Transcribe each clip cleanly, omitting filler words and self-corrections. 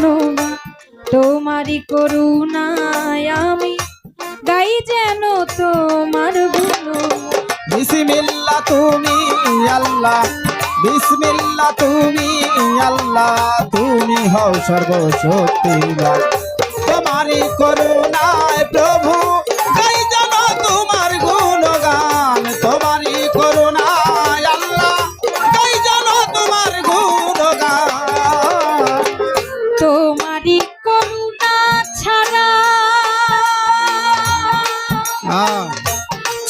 গুণগান তোমারই করুণায় আমি গাই যেন তোমার গুণগান। বিসমিল্লাহ তুমি আল্লাহ, বিসমিল্লাহ তুমি আল্লাহ, তুমি হও সর্বশক্তিমান। তোমারই করুণায় প্রভু গাই যেন তোমার গুণগান। তোমারই করুণায় আল্লাহ গাই যেন তোমার গুণগান। তোমারই করুণা ছাড়া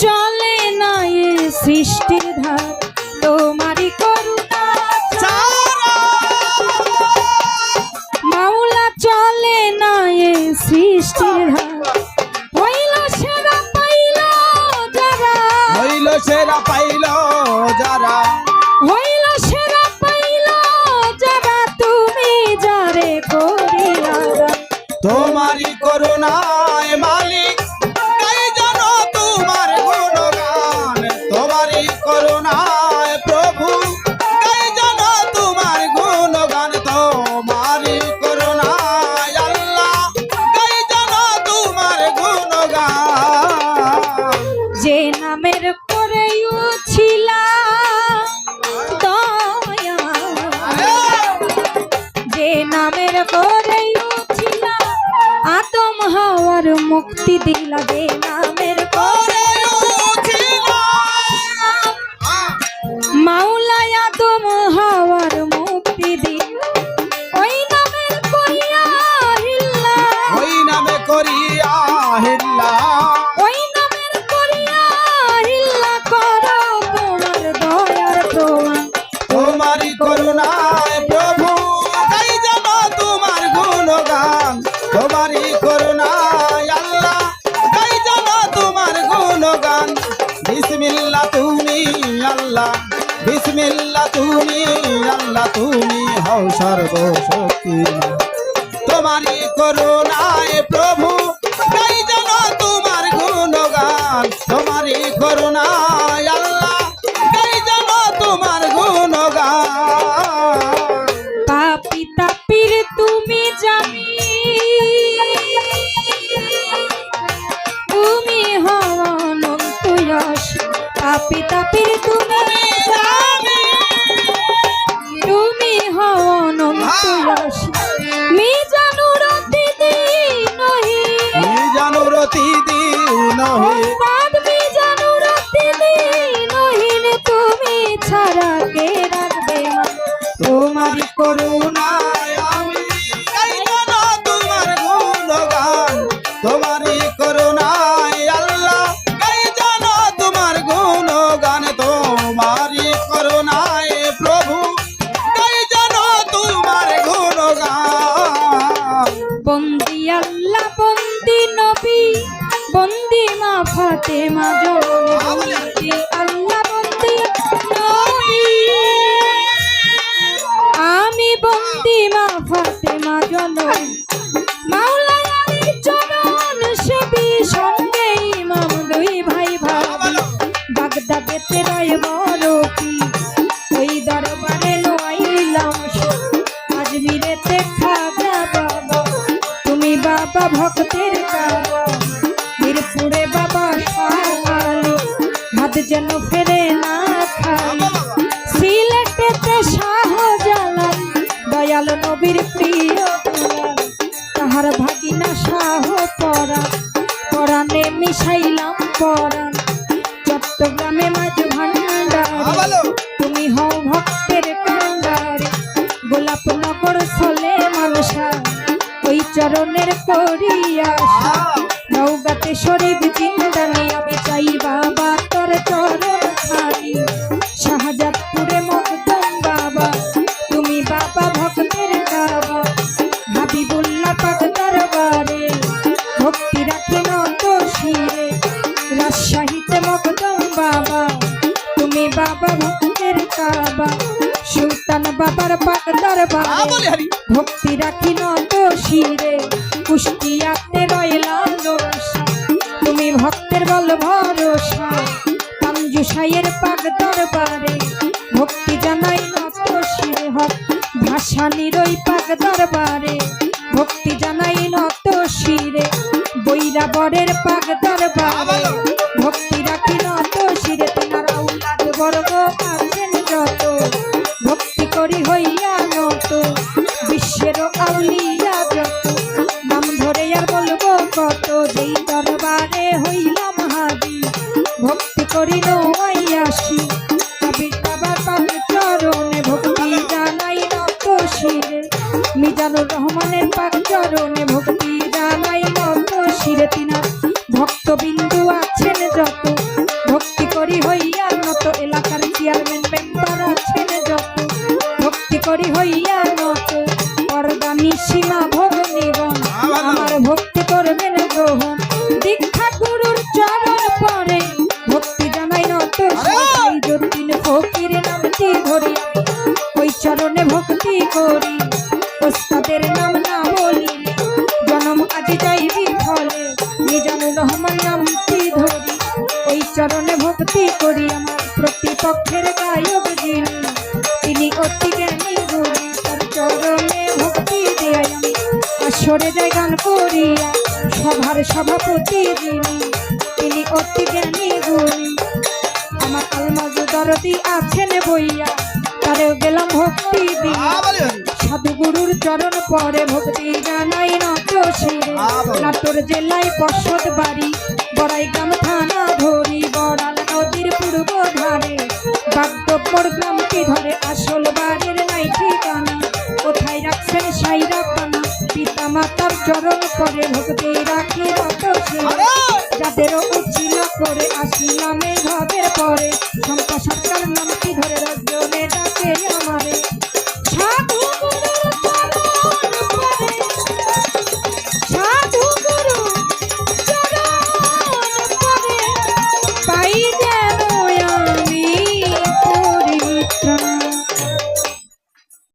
চলে না এ সৃষ্টির ধার। তোমারই করুণা ছাড়া মাওলা চলে না এ সৃষ্টির ধার। হইল সেরা পাইল যারা, হইল সেরা পাইল যারা, হইল সেরা পাইল যারা, তুমি যারে করিয়া দান। তোমারই করুণায় মালিক গাই যেন তোমার গুণগান। তোমারই করুণায় প্রভু গাই যেন তোমার গুণগান। তোমারই করুণায় আল্লাহ গাই যেন তোমার গুণগান। যে নামের পরেও ছিলাম দয়া, যে নামের পরেও ছিলাম আদম হওয়ার মুক্তি দিলা। যে নামের পরেও ছিলাম মাওলা আদম হওয়ার মুক্তি দিলা। ওই নামের করিয়া হিল্লা, ওই নামে করিয়া হিল্লা, ওই নামের করিয়া হিল্লা করো তোমার দয়ার প্রমাণ। তোমারই করুণায় প্রভু গাই যেন তোমার গুণগান। তোমারই করুণায় আল্লাহ গাই যেন তোমার গুণগান। বিসমিল্লাহ তুমি আল্লাহ, বিসমিল্লাহ তুমি আল্লাহ, তুমি হও সর্বশক্তিমান। তোমারই করুণায় প্রভু গাই যেন তোমার গুণগান। তোমারই করুণায় আল্লাহ গাই যেন তোমার গুণগান। পাপি তাপির তুমি জানি, তুমি হও অনন্ত যশ। পাপি তাপির তুমি জানি, তুমি হও অনন্ত যশ। মিজানুর অতিদিনহি, মিজানুর অতিদিনহি, পাদ মিজানুর অতিদিনহীন, তুমি ছাড়া কে রাখবে মান। তোমারই করুণায় আমি গাই যেন তোমার গুণগান। তোমারই করুণায় আল্লাহ গাই যেন তোমার গুণগান। তোমারই করুণায় প্রভু গাই যেন তোমার গুণগান। বন্দি আল্লাহ, বন্দি নবী, বন্দি মা ফাতেমা জননী। বন্দি আল্লাহ, বন্দি নবী, আমি বন্দি মা ফাতেমা জননী। মাওলা আলীর চরণ সেবী, সঙ্গে ইমাম দুই ভাই ভাবি। বাগদাদেতে রয় বড় কি, ওই দরবারে লইলাম আজমিরেতে খাজা বাবা। তুমি বাবা ভক্তের কাবা, মিরপুরে বাবা শাহালি, হাত যেন ফেরে না খালি। সিলেটেতে শাহজালাল, দয়াল নবীর প্রিয় দুলাল। তাহার ভাগিনা শাহ পরাণ, পরাণে মিশাইলাম পরাণ। চট্টগ্রামে মাঝ ভান্ডার, তুমি হও ভক্তের কান্ডারি। গোলাপনগর সলেমান শাহ, ওই চরণের করিয়া। নওগাঁতে শরীফ জিন্দানি, আমি চাই বাবা তোর চরণ ছাড়ি। শাহজাদপুরে মখদুম বাবা, তুমি বাবা ভক্তের কাবা। হাবিবুল্লাহ পাক দরবারে ভক্তি রাখি নত শিরে। রাজশাহীতে মখদুম বাবা, তুমি বাবা ভক্তের কাবা। সুলতান বাবার পাক দরবারে ভক্তি রাখি নত শিরে। কুষ্টিয়াতে রয়লা লোসা, তুমি ভক্তের বল ভরসা। পাঞ্জুসাইয়ের পাক দরবারে ভক্তি জানাই নত শিরে। হক ভাসানির ওই পাক দরবারে ভক্তি জানাই নত শিরে বৈরা বরের পাক দরবারে ভক্তি রাখি নত শিরে তিনার আউলাদ বর্গ আছেন যত ভক্তি করি হইয়া নত বিশ্বের আউলিয়া যত নাম ধরে আর বলবো কত যেই দরবারে হইলাম হাজি ভক্তি করি নয়াসি কবির বাবার পাক চরণে ভক্তি জানাই নত শিরে মিজানুর রহমানের পাক চরণে ভক্তি জানাই নত শিরে তিনার ভক্তবিন্দু আছেন যত ভক্তি করি হইয়া নত এলাকার চেয়ারম্যান মেম্বার আছেন যত ভক্তি করি হইয়া নত পরদানি সীমা ভোগ নিগম আমার ভক্তি করবেন গ্রহণ দীক্ষা গুরুর চরণ পরে ভক্তি জানাই নত সেই যতীন ফকির নামটি ধরি ওই চরণে ভক্তি করি ওস্তাদের নাম না বলি জনম আজি যাইবি ফলে মিজানুর রহমান নামটি ধরি ওই চরণে ভক্তি করি আমার প্রতিপক্ষের গায়ক যিনি তিনি অতি জ্ঞানী গুরু তার চরণে ভক্তি দেয় আমি আসরে যায় গান করিয়া সভার সভাপতি যিনি তিনি অতি জ্ঞানী গুরু আমার আলমাজু দরদি আছেন বইয়া তারেও গেলাম ভক্তি দিয়া সাধু গুরুর চরণ পরে ভক্তি জানাই নত শিরে নাটোর জেলায় পর্ষদ বাড়ি বড়াইগ্রাম থানা ধরি বড়াল নদীর পূর্ব ধারে বাগদপ্পর গ্রামটি ধরে আসল বাড়ির নাই ঠিকানা কোথায় রাখছেন সাইরা পানা পিতা মাতার চরণ পরে ভক্তি রাখি নত শিরে যাদেরও উচিলা করে আসিলাম এই ভাবের পরে শঙ্কর সরকার নাম